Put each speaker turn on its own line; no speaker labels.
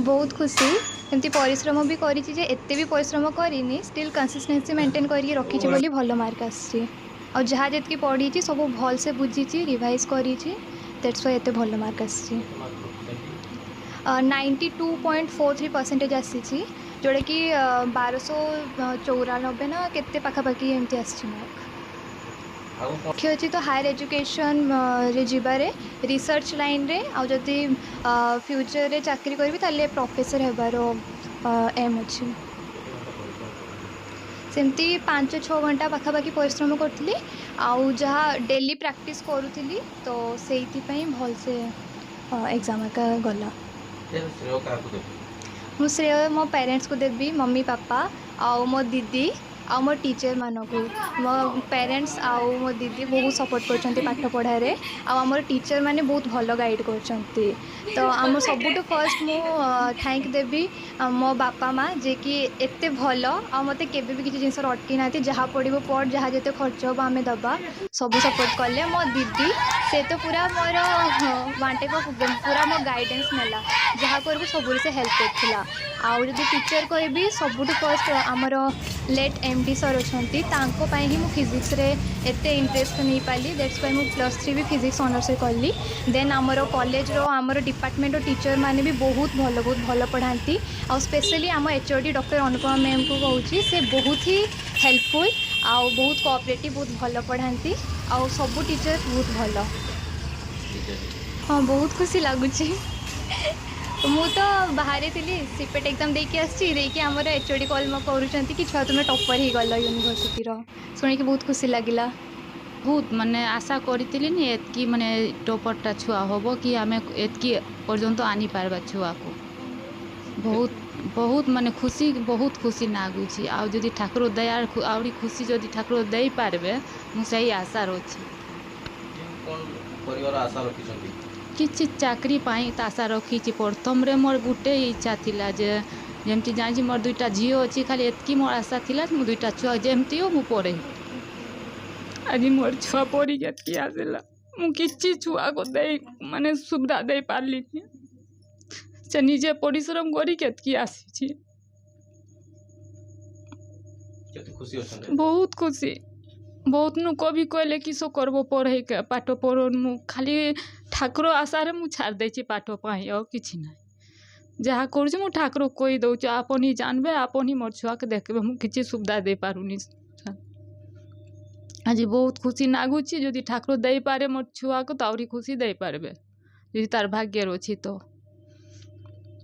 बहुत खुशी एमती परिश्रम भी करी जे एते भी परिश्रम करिनी स्टिल कंसिस्टेंसी मेंटेन करके रखी बोली भल मार्क आसी और जहाँ जितकी पढ़ी सब भल से बुझी रिवाइज करी दैट्स व्हाई एते भल मार्क आसी 92.43% आसी जोड़ा कि 1294 ना केते पाखापाखि एमती आसी मार्क लक्ष्य अच्छी तो हायर एजुकेशन रे जिबारे रिसर्च लाइन रे आउ जदि फ्यूचर रे चाकरी करी ताले प्रोफेसर हेबार एम अच्छी सेमती 5-6 घंटा पाखापाखि परिश्रम करी आउ जहाँ डेली प्रैक्टिस करूली तो से भल से एग्जाम का गला मु श्रेय मो पेरेंट्स को देवी मम्मी पापा आउ मो दीदी आ मो टीचर मानक मो पेरेंट्स आउ मो दीदी बहुत सपोर्ट कर पाठ पढ़ारे आम टीचर माने बहुत भल गाइड कर तो आम सबुठ फर्स्ट मु थैंक देवी मो बापा माँ जे कि एते भल आ मते केबे भी किसी जिनस अटकी ना जहाँ पड़ो पढ़ जहाँ जिते खर्च हम आम दबा सब सपोर्ट कले मो दीदी से तो पूरा मोर वन टाइप ऑफ पूरा मो गाइडेंस नेला जहाँ कर सब से हेल्प करथिला आउ जदि टीचर कहबी सबुठ फर्स्ट आमर लेट एमडी सर अच्छा ही मु फिजिक्स रे एते इंटरेस्ट नहीं पाली दैट्स वाई मु +3 भी फिजिक्स ऑनर्स कली देन आमर कॉलेज रो आमर डिपार्टमेंट टीचर माने भी बहुत भल पढ़ाती आ स्पेशली आम एचओडी डॉक्टर अनुपमा मैम को कहूँ से बहुत ही हेल्पफुल आउ बहुत कोऑपरेटिव बहुत भल पढ़ाती आउ सब टीचर बहुत भल हाँ बहुत खुशी लगुच मु तो बाहर थी सीपेट एग्जाम देकी आसी आमर एचओडी कॉल करुँच कि छुआ तुम्हें टॉपर ही गल यूनिवर्सिटी शुणी बहुत खुशी लगिला
बहुत माने आशा करी एतकी माने टॉपरटा छुआ हम कि आम एतकी पर्यंत आनी पारबा छुआ को बहुत बहुत माने बहुत खुशी नागुची आ जदि ठाकुर दया आउरी खुशी जदि ठाकुर दे पारबे मुझे आशा रही किसी चाकरी पाई आशा रखी प्रथम रे मोर गुटे इच्छा थिला जे जमती जानी मोर 2टा झील अच्छी खाली एतकी मोर आशा थिला मु 2टा छुआ जमती हो मु पढ़े आज मोर छुआ पढ़ी एतकी आसला मु किसी छुआ को दे माने सुविधा दे पारली से निजे परिश्रम करी केतकी आसी बहुत खुशी बहुत नु कभी कहले कि सो करबो पढ़े के पाठ पढ़ो मु खाली ठाकुर आशा रे मु छाड़ देछि पाठ पाई और किछि ना जहाँ करूँ मु ठाकुर कही दौच आपन ही जानबे आपन ही मोर छुआ के देखबे मु किछि सुविधा दे पारुनी आज बहुत खुशी नागुची जदि ठाकुर दे पारे मोर छुआ को तो आउरी खुशी दे पारबे जदि तार भाग्य अछि तो।